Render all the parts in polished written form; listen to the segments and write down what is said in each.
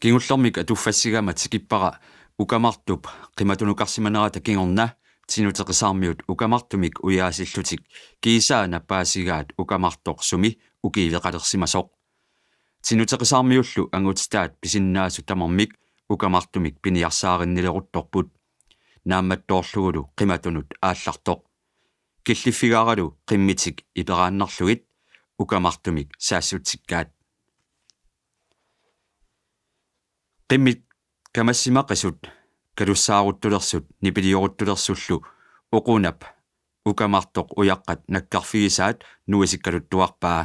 Kingullermik atuffassigaama tikippara ukamartup qimatunukarsimanерата kingorna tinuteqisarmiut ukamartumik uyaasилlutik kiisaana paasigaat ukamartoqsumi ukiiveqalersimasoq tinuteqisarmiullu angutitaat pisinnaasu tamarmik ukamartumik piniarsaarinnilерuttorput naammattoorlugulu qimatunut aallartoq killiffigaaralu qimmitik iperaannarlugit ukamartumik saassutsikkaat qimmit kamassimaqisut kalussaaruttullersut nipilioruttulersullu oqunap ukamartoq uyaqqat nakkarfigisaat nuisikkaluttuarpaa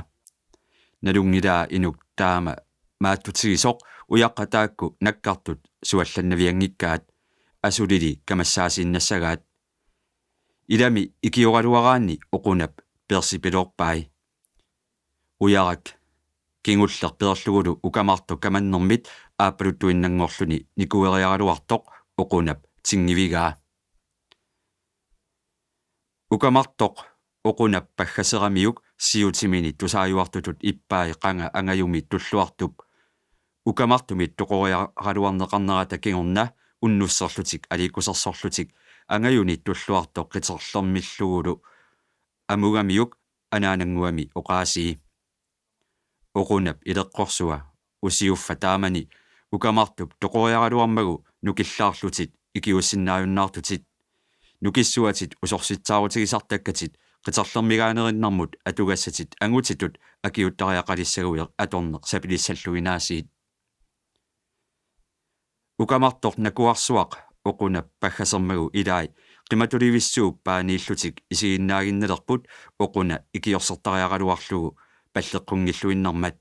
nalungilaa inuk taama maattutigisoq uyaqqataakku nakkartut suallannaviangikkaat asulili kamassaasiinnassagaat ilami ikioraluaraanni oqunap persipiloorpai uyarak kingulleq perlugulu ukamartu kamannermit aapaluttuinnanngorluni nikueriaraluartoq oqunap tingivigaa ukamartoq oqunap paggaseramiuk siutimini tusaayuartutut ippaai qanga angajumi tulluartup ukamartumit toqoriaraluarneqarnerata kingorna unnusserlutik alikussersorlutik angajuni tulluartoq qiterlermillugulu amugamiuk anaananguami oqaasii oqunap ileqqorsua usiuffa taamani ukamartup toqoriaraluarmagu nukillaarlutit ikiussinnaajunnaartutit nukissuatit usorsitsaarutikisartakkatit qiterlermigaanerinnarmut atugassatit angutitut akiuttariaqalissaguiq atorneq sapilissalluginaasiit ukamartoq nakuarsuaq oqunap paggasermagu ilaai qimatulivissuu paaniillutik isiginnaaginnalerput oquna ikiorsertariaqaluarlugu palleqqungilluinnarmat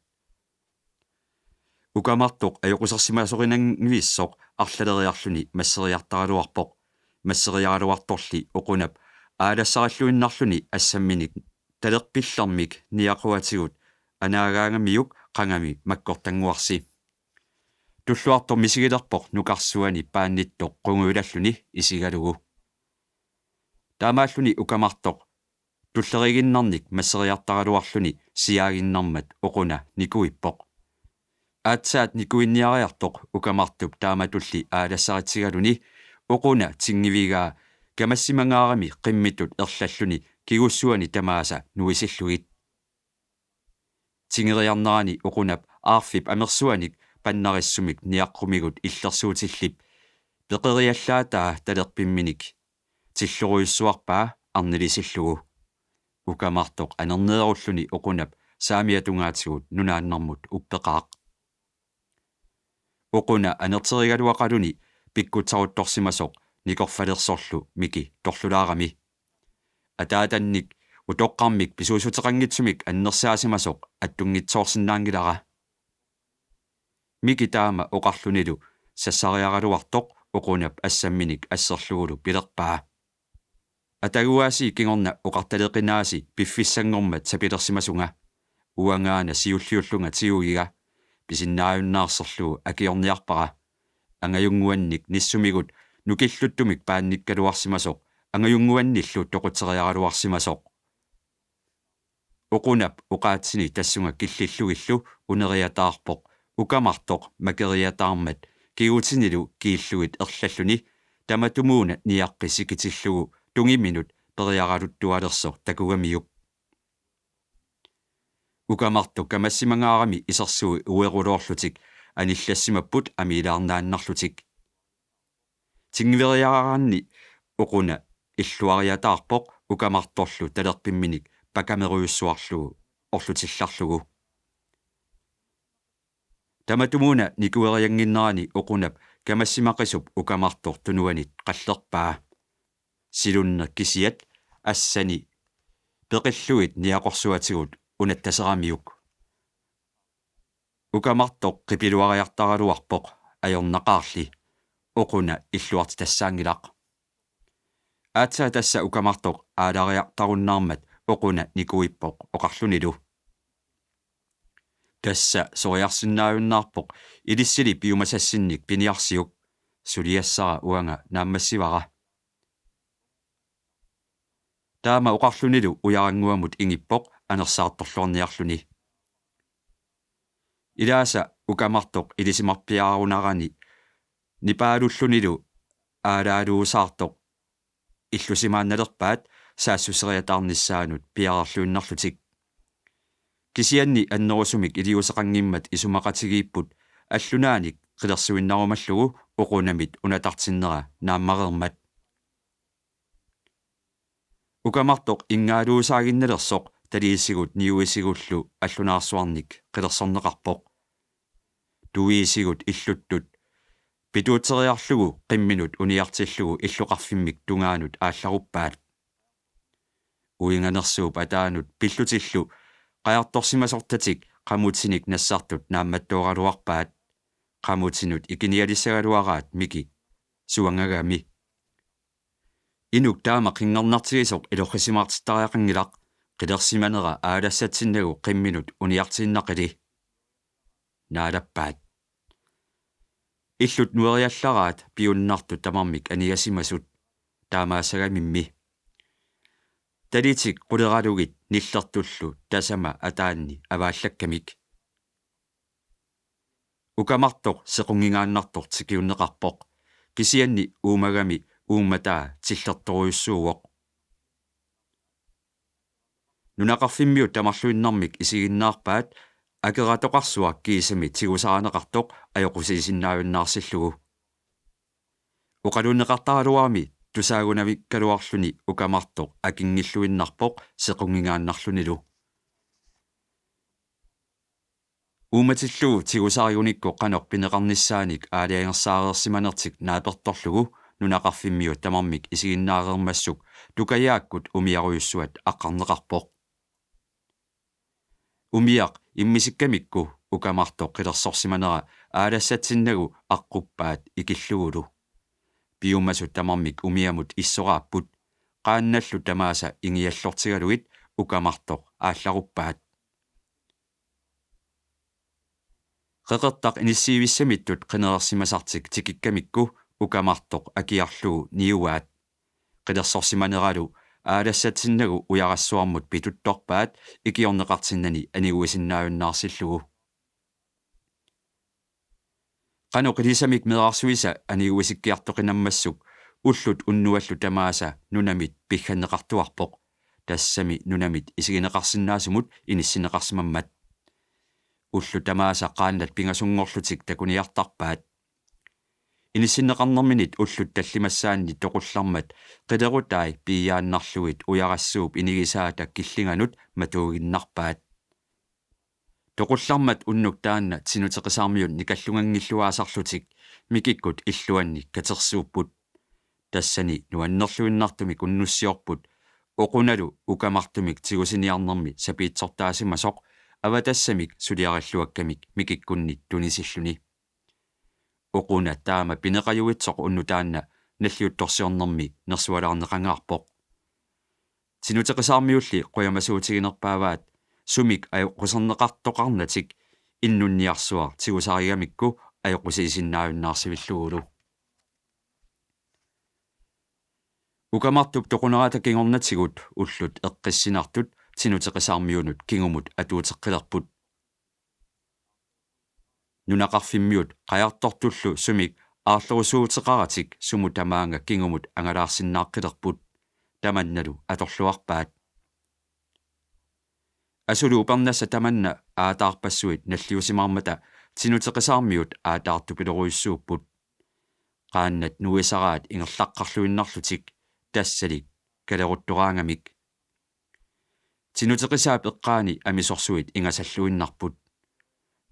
ukamartoq ajoqusarsimasoqinangivissoq arlaleriarluni masseriartaraluarpoq masseriaraluartorli oqunap aalassaralluinnarluni assamminik talerpillermik niaquatigut anaagaangamiuk qangami makkortanguarsi tulluartor misigilerpoq nukarsuani paannittoq qunguilalluni isigalugu taamaalluni ukamartoq tulleriginnarnik masseriartaraluarluni siaaginnarmat oquna nikuippoq aatsaat nikuinniariartoq ukamartup taamatulli aalassaritsigaluni oquna tingivigaa kamassimangаарami qimmitut erlalluni kigussuani tamaasa nuisillugit tingeriarnerani oqunap aarfip amersuanik pannarissumik niaqqrumigut illersuutillip peqeriallaataa talerpimminik tilloruyussuarpaa arnilisillugu ukamartoq anerneerulluni oqunap saamiatungaatigut nunaannarmut uppeqaaq oquna anerterigaluaqaluni pikkuttaruttorsimasoq nikorfalersorlu miki torlulaarami ataatannik utoqqarmik pisuusuteqangitsumik annersaasimasoq attungitsoorsinnaangilara miki taama oqarlunilu sassariaraluartoq oqunap assamminik asserlugulu pilerpaa ataguaasi kingorna oqartaleqinaasi piffissangormat sapilersimasunga uangaana siulliullunga tiugiga pisinnaajunnaarserlugu akiorniarpara angajunguannik nissumigut nukilluttumik paannikkaluarsimasoq angajunguannillu toquteriaraluarsimasoq oqunap oqaatsini tassunga killillugillu uneriataarpoq ukamartoq makeriataarmat kigutinilu kiillugit erlalluni tamatumuuna niaqqisikitillugu tungiminut periaraluttualersoq takugamiuk ukamartoq kamassimangаарami isersui ueruloorlutik anillassimapput amiilaarnaannarlutik tingiveriaraanni oquna illuariataarpoq ukamartorlu talerpimminik pakameruyussuarlugu orlutillarlugu tamatumuuna nikuerianginnerani oqunap kamassimaqisup ukamartor tunuanit qallerpaa silunnerkisiat assani peqilluit niaqorsuatigut unattasseramiuk ukamartoq qipiluariartaraluarpoq ajornaqaarli oquna illuartitassaangilaq aatsaa tassa ukamartoq aalariartarunnaarmat oquna nikuippoq oqarlunilu tassa soriarsinnaajunnaarpoq ilissili piumasassinnik piniarsiuk suliassara uanga naammassivara taama oqarlunilu uyaranguamut ingippoq anersaartorluarniarluni ilaasa ukamartoq ilisimarpiarunarani nipaalullunilu aalaaluusaartoq illusimaannalerpaat saassuseriataarnissaanut piararluinnarlutik kisianni annerusumik iliuseqanngimmat isumaqatigiipput allunaanik qilersuinnarumallugu oqunamit unatartinnera naammarermat ukamartoq ingaaluusaaginnalersoq taliisigut niuisigullu allunaarsuarnik qilersorneqarpoq tuiisigut illuttut pituuteriarlugu qimminut uniartillugu illuqarfimmik tungaanut aallaruppaat uinganersuup ataanut pillutillu qajartorsimasortatik qamutinik nassartut naammattuoraluarpaat qamutinut ikinialisagaluaraat miki suangagami inuk taama qinngernartigisoq ilorrisimaartittariaqangilaq qilersimanera aalassatinnagu qimminut uniartiinnaqili naalappaat illut nueriallaraat piunnartu tamarmik aniasimasut taamaasagamimmi talitik quleralugit nillertullu tasama ataanni avaallakkamik ukamartoq sequngingaannartoq tikiunneqarpoq kisianni uumagami uummataa tillertoruissuuvoq nunaqarfimmiut tamarluinnarmik isiginnaarpaat akeratoqarsuaq kiisami tigusaaneqartoq ajoqusiisinnaajunnaarsillugu uqalunneqartaraluarmi tusaagunavikkaluarluni ukamartoq akingilluinnarpoq sequngingaannarlunilu uumatillugu tigusaariunikko qanoq pineqarnissaanik aaliangersaareersimanertik naapertorlugu nunaqarfimmiut tamarmik isiginnaareermassuk tukayaakkut umiaruyussuat aqqarneqarpoq umiaq immisikkamikku ukamartoq qilersorsimanera aalassatinnagu aqquppaat ikillugulu piummasut tamarmik umiamut issoqaapput qaannallu tamaasa ingiallortigaluit ukamartoq aallaruppaat qeqertaq inissiivissamittut qinerersimasartik tikikkamikku ukamartoq akiarlugu niuaat qilersorsimaneralu aalassatinnagu ujarassuarmut pituttorpaat ikiorneqartinnani aniguisinnaajunnaarsillugu qanoq ilisamik meerarsuisa aniguisikkiartoqinammassuk ullut unnuallu tamaasa nunamit pigganneqartuarpoq tassami nunamit isigineqarsinnaasumut inissineqarsimammat ullu tamaasa qaannat pingasungorlutik takuniartarpaat inissinneqarnerminit ullut tallimassaanni toqullarmat qilerutai piiyaannarluit ujarassuup inigisaata killinganut matuuginnarpaat toqullarmat unnuk taanna sinuteqisarmiut nikallungangilluaasarlutik mikikkut illuanni katersuupput tassani nuannerluinnartumik unnussiorput oqunalu ukamartumik tigusiniarnermi sapiitsortaasimasoq avatassamik suliaralluakkamik mikikkunnit tunisilluni oquna taama pineqajuitsoq unnu taanna nalliuttorsiornermi nersualarneqangaarpoq sinuteqisarmiulli qoyamasuutiginerpaavaat sumik ajoquserneqartoqarnatik innunniarsuar tigusaarigamikku ajoqusiisinnaajunnaarsivilluulu ukamartup toquneraata kingornatigut ullut eqqissinartut sinuteqisarmiunut kingumut atuuteqqilerput nunaqarfimmiut qajartortullu sumik aarlerusuuteqaratik sumu tamaanga kingumut angalaarsinnaaqqilerput tamannalu atorluarpaat asulu upernassa tamanna aataarpassuit nalliusimaarmata sinuteqisarmiut aataartupileruissuupput qaannat nuisaraat ingerlaqqarluinnarlutik tassalik kaleruttoraangamik sinuteqisaap eqqaani amisorsuit ingasalluinnarput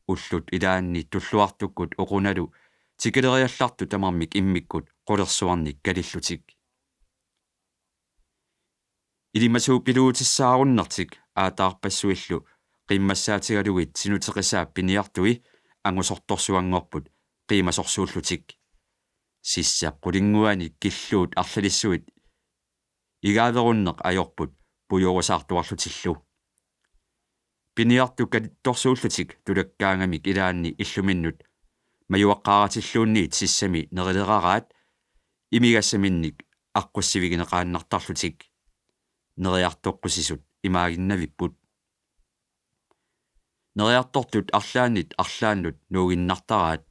ullut ilaanni tulluartukkut oqunalu tikileriallartu tamarmik immikkut qulersuarnik kalillutik ilimassuupiluutissaarunnartik aataarpassuillu qimmassaatigalugit sinuteqisaap piniartui angusortorsuangorput qiimasorsuullutik sissaq qulinguani killuut arlalissuit igaaverunneq ajorput pujurusaartuarlutillu piniartukalittorsuullutik tulakkaangamik ilaanni illuminnut majuaqqaaratilluunniit sissami nerilerarat imigassaminnik aqussivigineqaannartarlutik neriartoqqusisut imaaginnavipput neriartortut арлаанут нуугиннартараат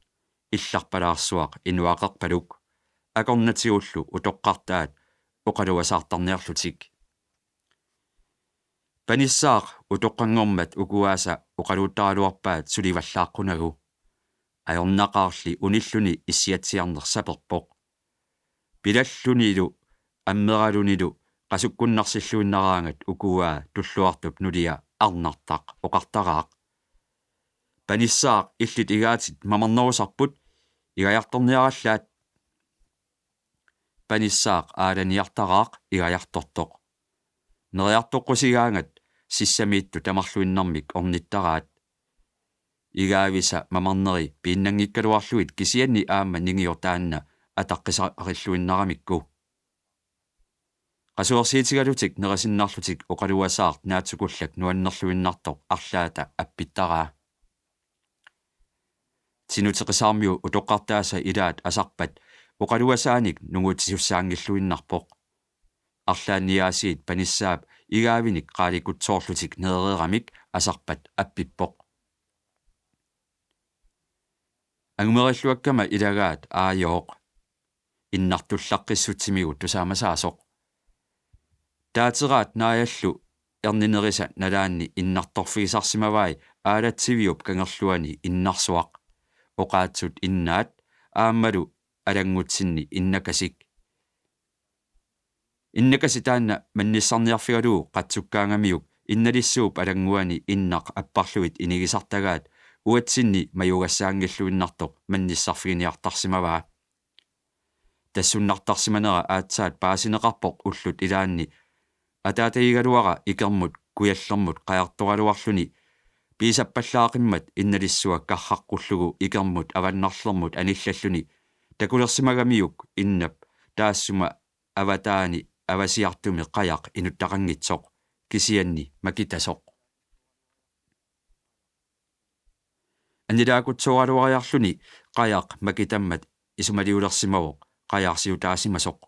илларпалаарсуақ инуақарпалук акорнатигуллу утоққартаат оқалуасаартарниарлутик паниссаақ утоққангормат укуааса оқалууттаралуарпаат суливаллааққунагу аёрнақарли униллуни иссиатсиарнерсаперпоқ пилаллунилу аммералунилу qasukkunnarsilluinнараангат укуаа туллуартуп нулиа арнартақ оқартараақ паниссаақ иллит игаатит мамарнерусарпут игаярторниараллаат паниссаақ ааланиартараақ игаяртортоқ нериартоққусигаангат сиссамиитту тамарлуиннэрмик орниттараат игаависа мамарнери пииннангиккалуарлуит кисианни аама нингиортаанна атаққисариллуиннарамикку qasuorsiitigalutик nerasinnarlutik oqaluasaart naatsukullak nuannerluinnartoq арлаата аппиттараа тинутеқисаармиу утоққартааса илаат асарпат oqaluasaanik nungutisussаангиллуиннарпоq арлаанниаасиит паниссаап игаавиник qaalikkutsoorlutik nereeramik асарпат аппиппоq ангумериллуаккама илагаат аайооқ иннартуллаққиссутсимигут тусаамасаасоқ таатераат нааяллу эрнинериса налаанни иннарторфигисарсимавай аалатсивиуп кангерлуани иннарсуақ оқаатсут иннаат ааммалу алангутсинни иннакаси таанна манниссарниарфигалуу қатсуккаангамиук инналиссууп алангуани иннақ аппарлуит инигисартагаат уатсинни маюгассаангиллуиннартоқ манниссарфигиниартарсимаваа тассуннартарсиманера аатсаат паасинеқарпоқ уллут илаанни атаатаигалуара икермут куяллермут қаярторалуарлуни писаппаллаақиммат инналиссуа карраққуллугу икермут аваннарлермут аниллаллуни такулерсимагамиук иннап таассума аватаани авасиартуми қаяқ инуттақангитсоқ кисианни макитасоқ анилаакутсооралуариарлуни қаяқ макитаммат исумалиулерсимавоқ qajarsiutaasimasoq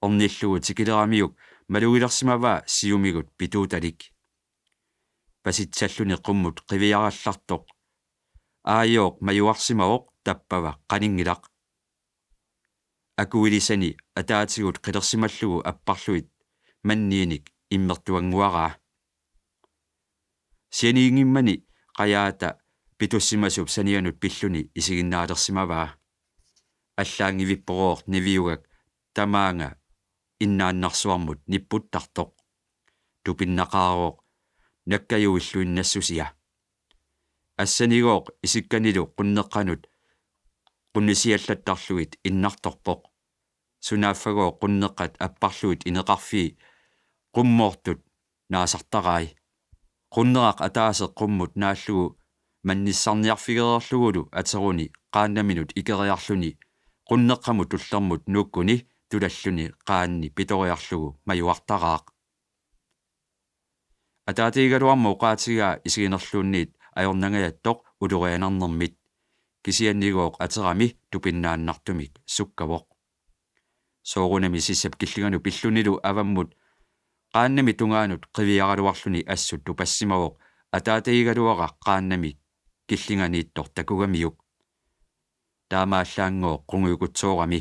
ornillugu tikileraamiuk malugilersimavaa siumigут pituutalik pasitsalluni qummut qiviarallartoq aajooq majuarsimaoq tappava qaningilaq akuilisani ataatigut qilersimallugu apparluit manniinik immertuanguaraa sianiingimmani qayaata pitussimassup sanianut pilluni isiginnaalersimavaa аллаангивиппороор нивиугак тамаанга иннааннарсуармут ниппуттартоқ тупиннақаароқ наккаюиллуиннассусиа ассанигооқ исикканилу қуннеққанут қуннисиаллаттарлуит иннарторпоқ сунааффагоо қуннеққат аппарлуит инеқарфии қуммоортут наасартараи қуннерақ атаасеқ қуммут нааллугу манниссарниарфигереерлугулу атеруни qaannamинут икериарлуни qunneqqamu tullermut nuukkuni tulalluni qaanni pitoriarlugu majuartaraaq ataatigaluarmu qaatigaa isiginerluunniit ajornangajattoq ulurianarnermit kisiannigooq aterami tupinnaannartumik sukkavoq soorunami sissap killiganu pillunilu avammut qaannami tungaanut qiviaraluarluni assut tupassimawoq ataatigaluara qaannami killinganiittor takugamiuk таамааллаангоо qunguikutsoorami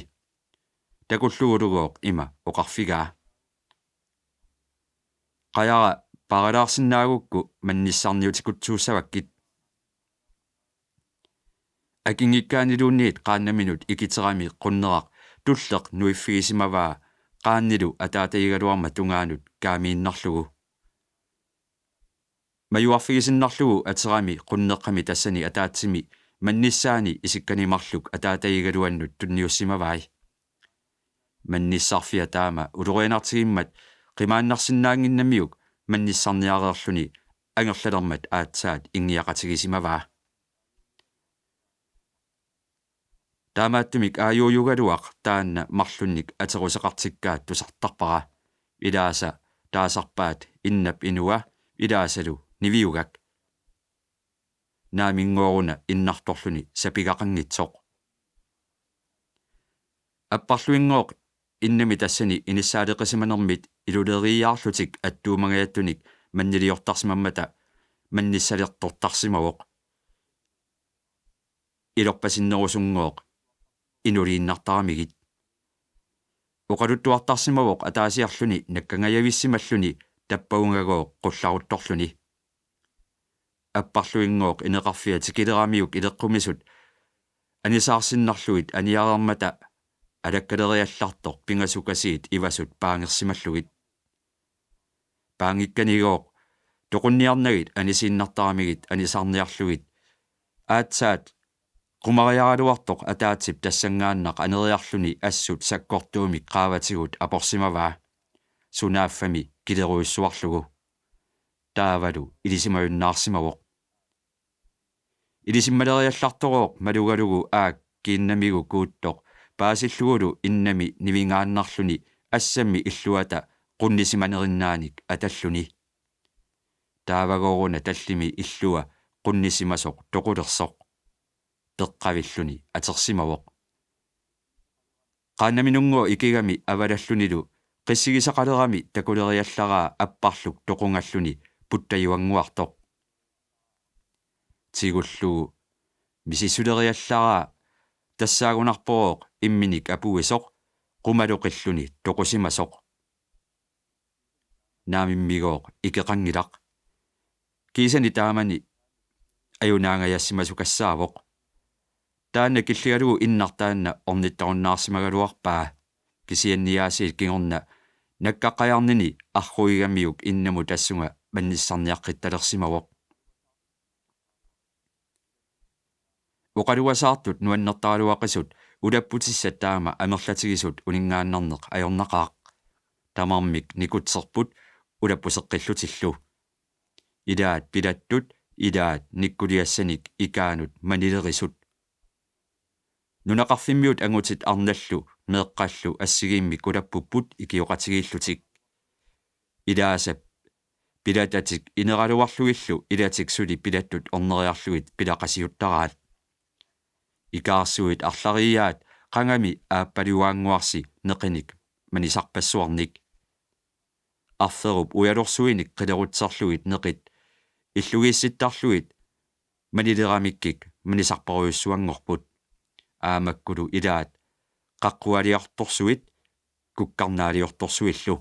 takulluulugoq ima oqarfigaa qayara paralaarsinnaaguukku mannissarniutikutsuussavakkit akingikkaaniluunniit qaannaminut ikiterami qunneraq tulleq nuiffigisimavaa qaannilu ataataigaluarma tungaanut kaamiinnarlugu majuarfigisinnarlugu aterami qunneqqami tassani ataatsimi манниссаани исикканимарлук атаатаигалуаннут тунниусsimavai манниссарфиа таама улурианартигиммат qиmaannarsinnaanginnamiuk манниссарниареерлуни ангерлалермат аатсаат ингиақатигисимаваа таамааттумик ааюуюгалуақ таанна марлунник атерусеқартиккаат тусартарпара илааса таасарпаат иннап инуа илаасалу нивиугак наамингоруна иннарторлуни сапигақангитсоқ аппарлуингооқ иннами тассани иниссаалеқисиманермит илулериаарлутик аттуумагаяттуник маннилиортарсимаммата манниссалертортарсимавоқ илорпасиннерусунгооқ инулииннартарамигит оқалуттуартарсимавоқ атаасиарлүни наккангаявиссималлүни таппаунгагоо қулларутторлүни аппарлуингооқ инеқарфиа тикилераамиук илеққумисут анисаарсиннарлугит аниарармата алаккалериаллартоқ пингасукасиит ивасут паангерсималлугит паангикканигооқ тоқунниарнагит анисииннартарамигит анисаарниарлугит аатсаат qumariaraluartoq ataatip tassangaannaq aneriarluni assut sakkortuumik qaavatigut aporsimavaa sunaaffami kileruissuarlugu taavalu ilisimayunnaarsimavoq ilisimmaleriallartoroq malugalugu aak kiinnamigu kuuttoq paasillugulu innami nivingaannarluni assammi illuata qunnisimanerinnaanik atalluni taavagoruna tallimi illua qunnisimasoq toqulersoq teqqavilluni atersimavoq qaannaminunguo ikigami avalallunilu qissigisaqalerami takuleriallaraa apparluk toqungalluni puttayuanguartoq tigullugu misissuleriallaraa tassaagunarporoq imminik apuisoq qumaluqilluni toqusimasoq naamimmigoq ikeqangilaq kiisani taamani ajunaangayassimasukassaavoq taanna killigalugu innartaanna ornittarunnaarssimagaluarpaa kisianniaasiit kingorna nakkaqqajarnini arruigamiuk innamu tassunga mannissarniaqqittalersimavoq oqaluasaartut nuannertaraluaqisut ulapputissat taama amerlatigisut uningaannarneq ajornaqaaq tamarmik nikutserput ulappuseqqillutillu ilaat pilattut ilaat nikkuliassanik ikaanut manilerisut nunaqarfimmiut angutit arnallu meeqqallu assigiimmik ulappupput ikioqatigillutik ilaasap pilatatik ineraluarlugillu ilatik suli pilattut orneriarlugit pilaqasiuttaraat ikaarsuit arlariyaat qangami aappaliuaanguarsi neqinik manisarpassuarnik arferup ujalorsuinik qilerutserlugit neqit illugiissittarlugit manileramikkik manisarparuissuangorput aamakkulu ilaat qaqqualiortorsuit kukkarnaaliortorsuillu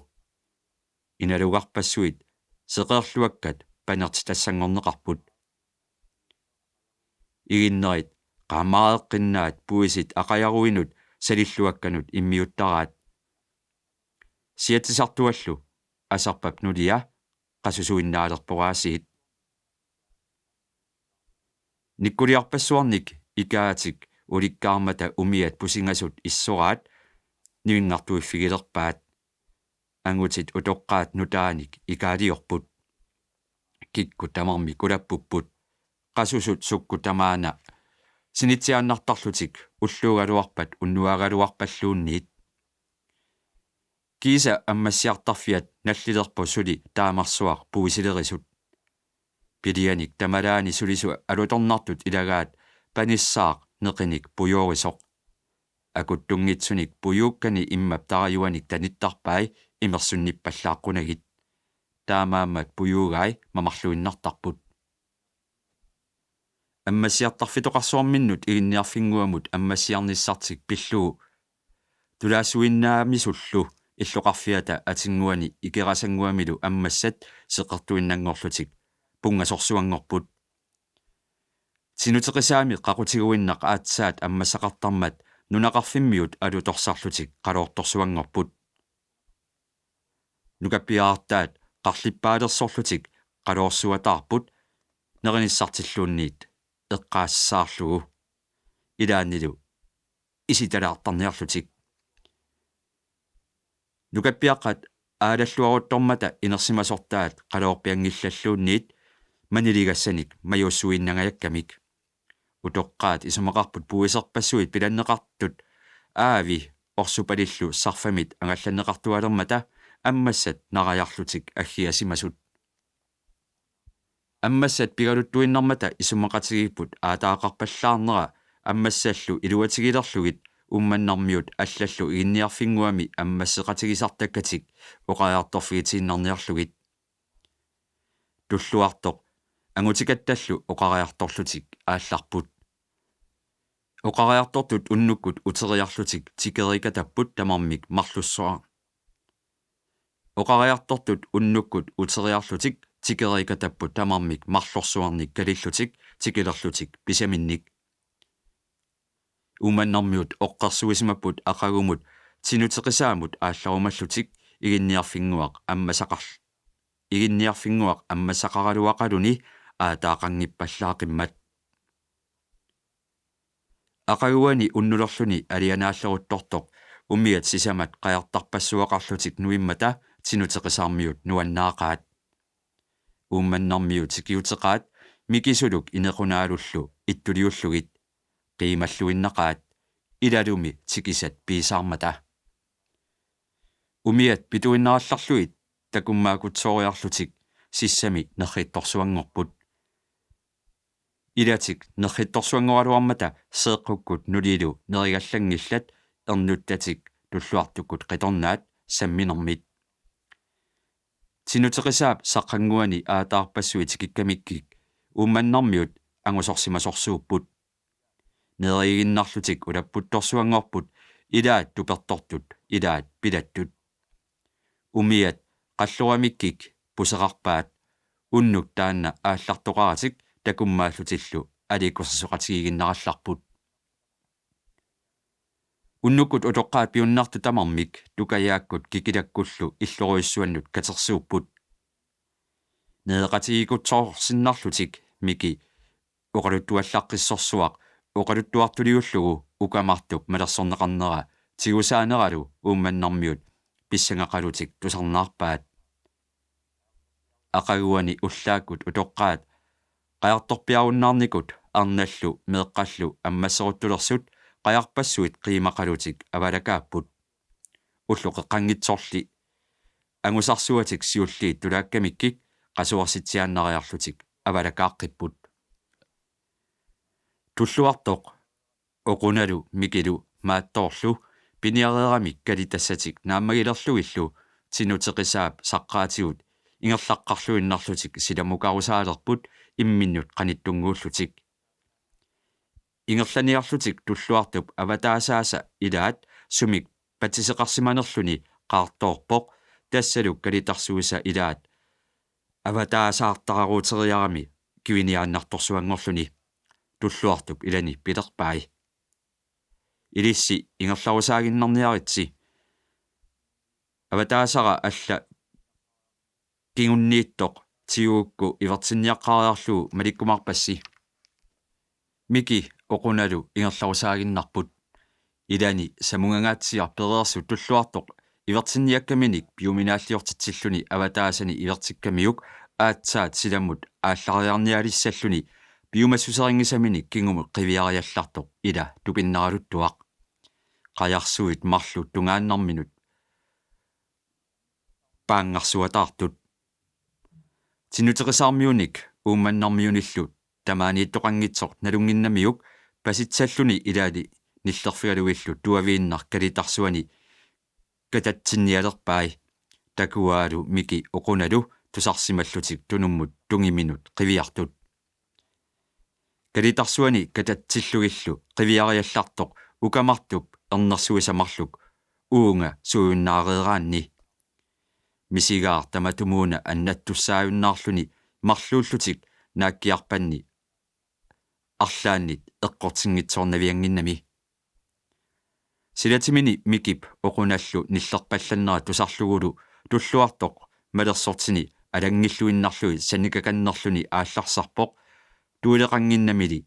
inalugarpassuit seqerluakkat panerti tassangorneqarput iginnerit qaamaareqqinnaat puisit aqajaruinut salilluakkanut immiuttaraat siatisartuallu asarpap nulia qasusuinnaalerporaasiit nikkuliarpassuarnik ikaatik ulikkaarmata umiat pusingasut issoraat nivingartuiffigilerpaat angutit utoqqaat nutaanik ikaaliorput kikku tamarmi kulappupput qasusut sukku tamaana sinitsiaannartarlutik ulluugaluarpat unnuagaluarpalluunniit kiisa ammassiartarfiat nallilerpu suli taamarsuaq puisilerisut pilianik tamalaani sulisu alutornartut ilagaat panissaaq neqinik pujuurisoq akuttungitsunik pujuukkani immap tarajuanik tanittarpai imersunnippallaaqqunagit taamaammat pujuugai mamarluinnartarput аммассиартарфитоқарсуарминнут игинниарфингуамут аммассиарниссартик пиллугу тулаасуиннаамисуллу иллоқарфиата атингуани икерасангуамилу аммассат сеқартуиннангорлутик пунгасорсуангорпут синутеқисаами қақутигуиннақ аатсаат аммассақартармат нунақарфиммиут алуторсарлутик қалоорторсуангорпут нукаппиаартаат қарлиппаалерсорлутик қалоорсуатаарпут нерниссартиллуунниит эққаассаарлугу илааннилу иситалаартарниарлутик нукаппиаққат аалаллуаруттормата инерсимасортаат қалоорпиангиллаллуунниит манилигассаник маюссуиннагаяккамик утоққаат исумақарпут пуисерпассуит пиланнеқартут аави орсупалиллу сарфамит ангалланнеқартуалермата аммассат нараярлутик аггиасимасут аммассат пигалуттуиннармата исумақатигиппут аатаақарпаллаарнера аммассаллу илуатигилерлугит умманнармиут аллаллу игинниарфингуами аммассеқатигисартаккатик оқаярторфигитииннарниарлугит туллуартоқ ангутикатталлу оқариарторлутик аалларпут оқариарторtut уннуккут утериарлутик тикерикатаппут тамармик марлуссуа оқариарторtut уннуккут утериарлутик тикерикатаппут тамармик марлорсуарник калиллутик тикилерлутик писаминник уманнармиут оққарсуисимаппут ақагумут тинутеқисаамут аалларумаллутик игинниарфингуақ аммасақаралуақалуни аатаақангиппаллаақиммат ақагуани уннулерлүни алианааллерутторторқ умиат сисамат қаяртарпассуақарлутик нуиммата тинутеқисаармиут нуаннаақаат умманнармиут сикиутеқаат микисулук инеқунаалуллу иттулиуллугит қиималлуиннақаат илалуми тикисат писаармата умиат питуиннаралларлуит такуммаакутсоориарлутик сиссами нерритторсуангорпут илатик нерритторсуангоралуармата сеэққуккут нулилу неригаллангиллат эрнуттатик туллуартуккут қиторнаат самминермит тинутеқисаап саққангуани аатаарпассуи тикиккамиккик умманнармиут ангусорсимасорсууппут неригиннарлутик улаппутторсуангорпут илаат тупертортут илаат пилаттут умиат қаллурамиккик пусеқарпаат уннук таанна ааллартоқаратик такуммааллутиллу аликкусасоқатигигиннаралларпут уннуккут утоққаат пиуннарту тамармик тукаяаккут кикилаккуллу иллоруиссуаннут катерсууппут неэқатигикутсоорсиннарлутик мики оқалуттуаллаққиссорсуақ оқалуттуартулиуллугу укамартук малерсорнеқарнера тигусаанералу уумманнармиут писсангақалутик тусарнаарпаат ақагуани уллааккут утоққаат қаярторпиаруннаарникут арналлу меэққаллу аммассеруттулерсут қаярпассуит қиимақалутик авалакааппут уллу қеққангитсорли ангусарсуатик сиуллиит тулааккамиккик қасуарситсиааннариарлутик авалакааққиппут туллуартоқ оқуналу микилу маатторлу пиниареерамик калитассатик нааммагилерлуиллу тинутеқисаап саққаатигут ингерлаққарлуиннарлутик силамукарусаалерпут имминнут қаниттунгууллутик ингерланиарлутик туллуартуп аватаасааса илаат сумик патисеқарсиманерлүни qaartoorpoq тассалук калитарсуиса илаат аватаасаартараруутериарами кивиниааннарторсуангорлүни туллуартуп илани пилерпаи илисси ингерларусаагиннарниаритси аватаасара алла кингуннииттоқ тиуукку ивертинниаққариарлуу маликкумаарпасси мики оқуналу ингерларусаагиннарпут илани самунгангаатсиар переерсу туллуартоқ ивертинниаккаминик пиуминааллиортитсиллуни аватаасани ивертиккамиук аатсаат силаммут ааллариарниалиссаллуни пиумассусерингисаминик кингумут қивиариаллартоқ ила тупиннаралуттуақ қаярсуит марлу тунгааннарминут паангарсуатаартут тинутеқисаармиуник уумманнармиуниллут тамаанииттоқангитсоқ налунгиннамиук паситсаллуни илаали ниллерфигалуиллу туавииннар калитарсуани кататсинниалерпаи такуаалу мики оқуналу тусарсималлутик тунуммут тунгиминут қивиартут калитарсуани кататсиллугиллу қивиариаллартоқ укамартуп эрнерсуисамарлук уунга суйуннаареераанни мисигаар таматумууна аннаттуссааюннаарлүни марлууллутик нааккиарпанни арлааннит эққортингитсоорнавиангиннами силатимини микип оқуналлу ниллерпалланнера тусарлугулу туллуартоқ малерсортини алангиллуиннарлуи саникаканнерлүни аалларсарпоқ туилеқангиннамили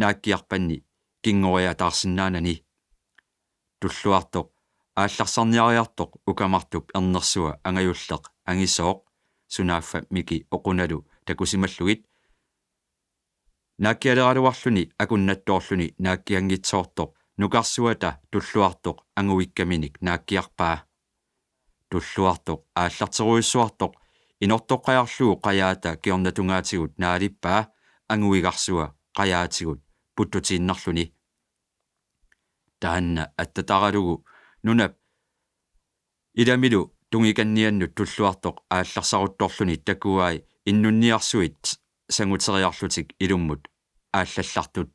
нааккиарпанни кингориатаарсинаанани туллуартоқ аалларсарниариартоқ укамартуп эрнерсуа ангаюллеқ ангисооқ сунааффа мики оқуналу такусималлугит нааккиалералуарлүни акуннаттоорлүни нааккиангитсоортоқ нукарсуата туллуартоқ ангуиккаминик нааккиарпаа туллуартоқ ааллартеруиссуартоқ инортоққаярлуу қаяата киорнатунгаатигут наалиппаа ангуигарсуа қаяатигут путтутииннарлүни таанна аттатаралугу нунап иламилу тунгиканнианнут туллуартоқ аалларсарутторлүни такуаи иннунниарсуит sanguteriarlutik ilummut aallallartut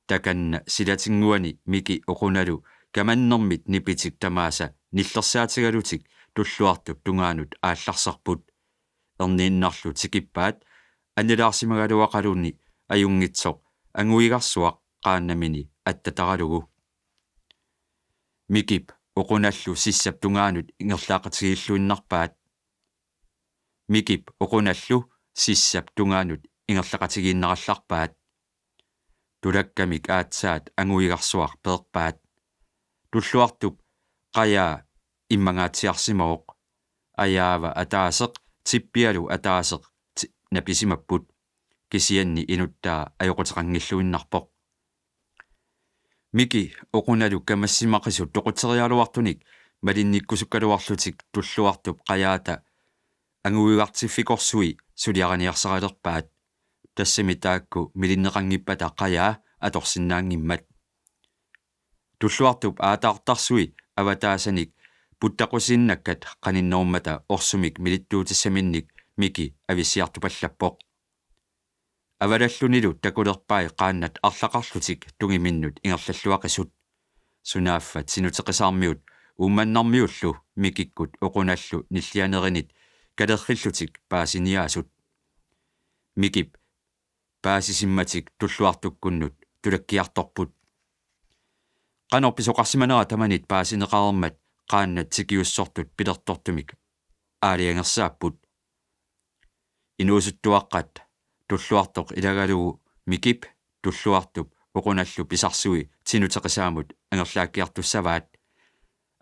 takanna silatinguani miki oqunalu kamannermit nipitik tamaasa nillersaatigalutik tulluartup tungaanut aallarsarput erniinnarlu tikippaat annilaarsimagaluaqalunni ajungitsoq anguigarsuaq qaannamini attataralugu mikip oqunallu sissap tungaanut ingerlaaqatigilluinnarpaat mikip oqunallu sissap tungaanut ingerlaqatigiinnarallarpaat tulakkamik aatsaat anguigarsuaq peerpaat tulluartup qayaa immangaatiarsimaoq ayaava ataaseq tippialu ataaseq napisimapput kisianni inuttaa ajoqutiqangilluinnarpoq miki oqunalu kamassimaqisut toquterialuartunik malinnikkusukkaluarlutik tulluartup qayaata anguigartiffiqorsui suliaraniarsaralerpaat tassami taakku milinneqangippata qayaa atorsinnaangimmat tulluartup aataartarsui avataasanik puttaqusinnakkat qaninnerummata orsumik milittuutissaminnik miki avissiartupallappoq avalallunilu takulerpai qaannat arlaqarlutik tungiminnut ingerlalluaqisut sunaaffat sinuteqisarmiut ummannarmiullu mikikkut oqunallu nillianerinit kalerrillutik paasiniaasut mikip paasisimmatik tulluartukkunnut tulakkiartorput qanorpisoqarsimanera tamanit paasineqarermat qaannat sikiussortut pilertortumik aaliangersaapput inuusuttuaqqat tulluartoq ilagalugu mikip tulluartup oqunallu pisarsui sinuteqisaamut angerlaakkiartussavaat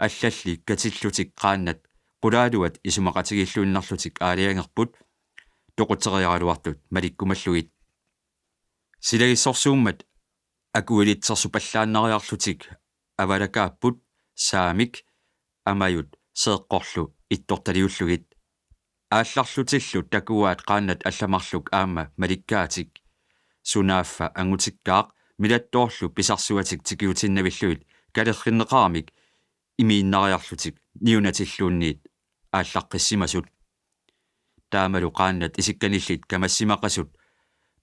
аллалли катиллутик qaannat qulaaluat isumaqatigilluinnarlutik aaliangerput toquteriaraluartut malikkumalluit silagissорсууммат акуилитсерсупаллааннариарлутик авалакааpput saamik amayut seeqqorlu ittорталиуллугит аалларлутиллу такуаат qaannat алламарлук аама маликкаатик сунаaffa ангутиккаақ милаттоорлу писарсуатик тикиутиннавиллуит калерриннеқармик имииннариарлутик ниунатиллуунниит ааллаққиссимасут таамалу qaannat исикканиллит камассимақасут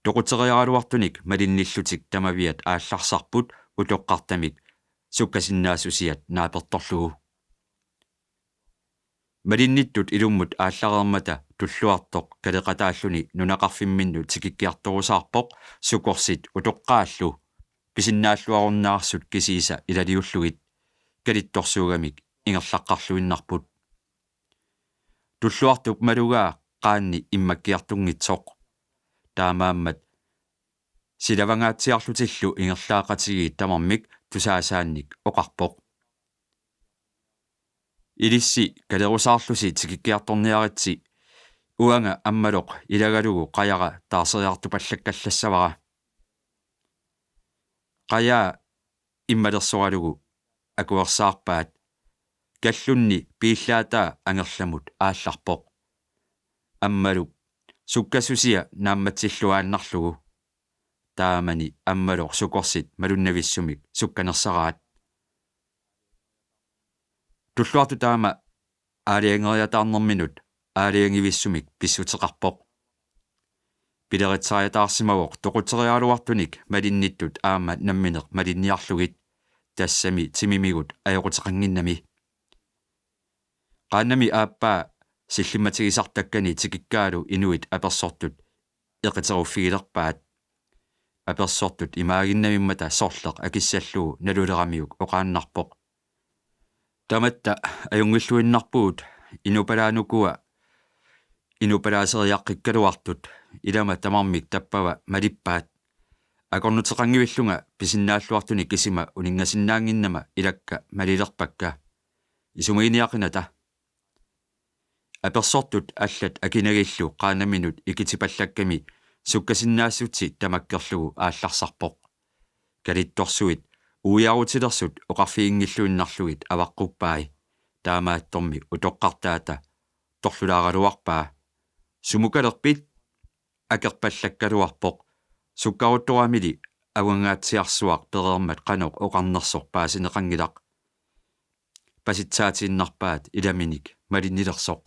тоқутериаралуартуник малинниллутик тамавиат аалларсарпут утоққартамик суккасиннаасусиат нааперторлугу малинниттут илуммут аалларермата туллуартоқ калеқатааллуни нунақарфимминну тикиккиарторусаарпоқ сукорсит утоққааллу писиннааллуаруннаарсут кисииса илалиуллугит калитторсуугамик ингерлаққарлуиннарпут туллуартуп малугаа qaanni иммаккиартунгитсоқ таамааммат силавангаатсиарлутиллу ингерлаақатиги тамармик тусаасаанник оқарпоқ илисси калерусаарлуси тикиккиарторниаритси уанга аммалоқ илагалугу қаяра таарсериартупаллаккаллассавара қая иммалерсоралугу акуерсаарпаат каллунни пииллаатаа ангерламут аалларпоқ аммалу суккасусия наамматсиллуааннарлугу таамани аммалоқ сукорсит малуннависсумик сукканерсараат туллуарту таама аалиангериатаарнэрминут аалиангивиссумик писсутеқарпоқ пилеритсариатаарсимавоқ тоқутериалуартуник малинниттут аама намминеқ малинниарлугит тассами тимимигут аёқутеқангиннами qaannami aappa силлиматигисартаккани тикиккаалу инуит аперсортут эқитеруффигилерпаат аперсортут имаагиннамиммата сорлеқ акиссаллуу налулерамиук оқааннарпоқ таматта аюнгиллуиннарпуут инупалаанукуа инупалаасериаққиккалуартут илама тамармик таппава малиппаат акорнутеқангивиллунга писиннааллуартуни кисима унингасиннаангиннама илакка малилерпакка исумииниақината аперсортут аллат акинагиллу qaanamинут икитипаллакками суккасиннаассути тамаккерлугу аалларсарпоқ калитторсуит уиарутилерсут оқарфиингиллуиннарлугит аваққуппаи таамаатторми утоққартаата торлулааралуарпаа сумукалерпит акерпаллаккалуарпоқ суккарутторамили авангаатсиарсуақ перермат қанеқ оқарнерсорпаа синеқангилақ паситсаатииннарпаат иламиник малиннилерсоқ